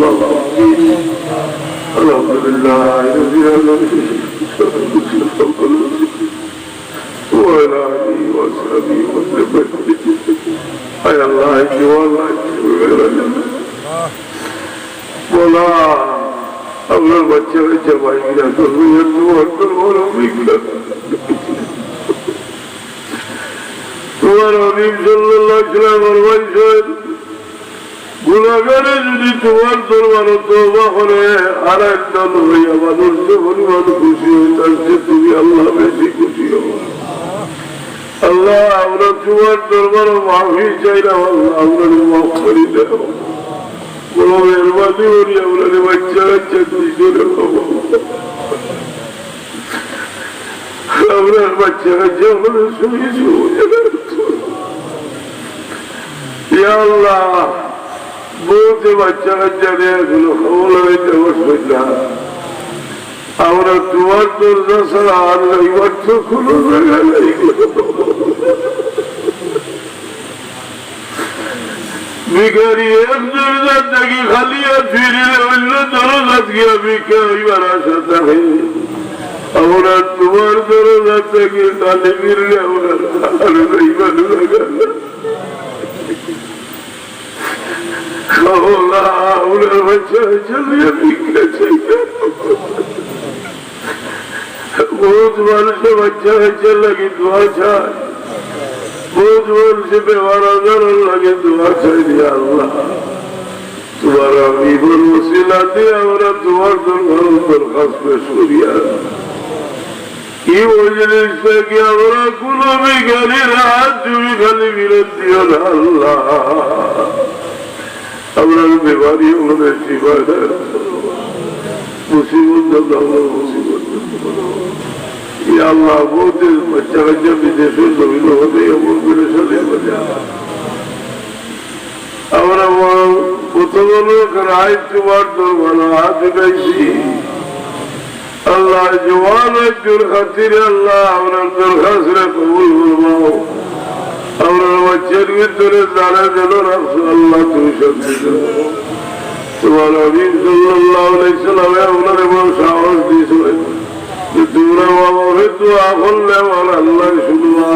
الله الحمد لله الذي وعلى آله وصحبه وسلم أي الله والله বলা আপনার বাচ্চা বাচ্চা ভাইরা তোমার হাবিব সাল্লাল্লাহু আলাইহি ওয়াসাল্লাম বলছেন গুনাহগারে যদি তোমার দরবারে তওবা করে আর একটা হইয়া মানুষ যে পরিমাণ খুশি হইতাছে তুমি আল্লাহ বেশি খুশি হও আল্লাহ আমরা তোমার দরবারে মাফি চাইলাম আল্লাহ আমরা মাফ করে দাও বড় মেহরবানি করি আমরা বাচ্চা বাচ্চা দুইজনে খাবো আমরা বাচ্চা বাচ্চা আমাদের শুয়েছি আল্লাহ বলতে বাচ্চা বাচ্চা নিয়ে এগুলো খবর হইতে বসবে না আমরা তোমার দরজা ছাড়া আর এইবার তো কোনো জায়গা নেই ভিখারি এক দরজা থেকে খালি আর ফিরিলে অন্য দরজা গিয়া ভিক্ষা হইবার আশা থাকে আমরা তোমার দরজা থেকে খালি ফিরলে আমরা আর হইবার জায়গা না আমরা বাচ্চা চালিয়ে ভিক্ষা চাই बहुत वर्ष बच्चा बच्चे लगी दुआ चाहे बहुत वर्ष बेवारा नजर लगे दुआ चाहिए अल्लाह तुम्हारा मीबर वसीला दिया और तुम्हार दरबार दरखास्त पेश करिया की वजह से कि हमारा कुलो भी गली रात जो भी खाली विरती हो अल्लाह हमारा बीमारियों में शिफा है मुसीबत मुसीबत আল্লাহ বলতে বাচ্চা বাচ্চা বিদেশে জমিন হতে এমন করে চলে আমরা প্রথম রায় তোমার দরবার হাত উঠাইছি আল্লাহ জওয়ান একজন খাতিরে আল্লাহ আমরা দরখাস্ত কবুল করবো আমরা বাচ্চার ভিতরে যারা যেন রাখছো আল্লাহ তুমি শান্তি দেবো তোমার হাবিব সাল্লাল্লাহু আলাইহি সাল্লাম ওনার এমন সাহস দিয়েছিলেন তোমরা বাবা দোয়া করলে আমার আল্লাহ শুনবা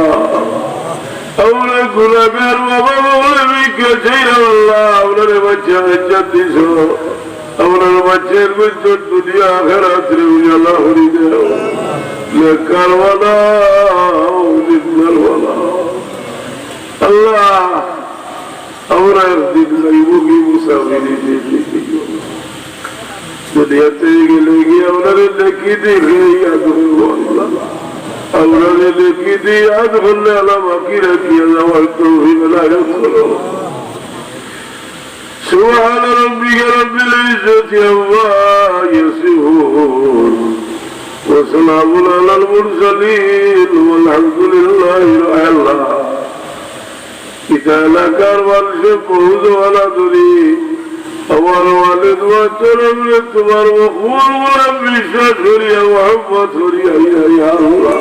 আমরা গুনাহগার বাবা বলে ভিক্ষা চাই আল্লাহ আপনার বাচ্চা বাচ্চা দিছ আপনার বাচ্চার ভিতর দুনিয়া আখিরাতের উজালা হরি দেও নেককার বানাও জিন্দার বানাও আল্লাহ আমরা একদিন যাইব কি মুসাফিরি দুনিয়াতে গেলে গিয়ে আপনারা দেখি দিয়ে ইয়াদ করবো আল্লাহ আপনারা দেখি দিয়ে ইয়াদ করলে আল্লাহ বাকি রাখিয়ে যাওয়ার তৌফিক এনায়েত করো সুবহান রাব্বিকা রাব্বিল ইজ্জাতি আম্মা ইয়াসিফুন ওয়া সালামুন আলাল মুরসালিন ওয়ালহামদুলিল্লাহি রাব্বিল আলামিন পিতা এলাকার মানুষের পৌঁছওয়ালা দূরি আমার ওয়ালিদ ওয়াচরমে তোমার মকবুল গোলাম বিশ্বাস করিয়া মোহাম্মদ করিয়া ইয়া আল্লাহ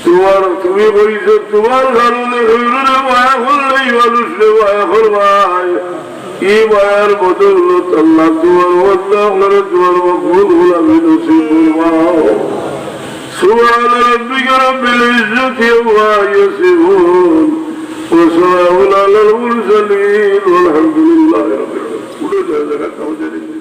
তোমার তুমি বলিছ তোমার কারণে হইলে মায়া করলেই মানুষে মায়া করবাই এই মায়ার বদৌলত আল্লাহ তোমার বন্ধা করে তোমার মকবুল গোলামি নসিব করবাও সুবহান রাব্বিকা রাব্বিল ইজ্জাতি আম্মা ইয়াসিফুন وسلام على المرسلين والحمد لله رب العالمين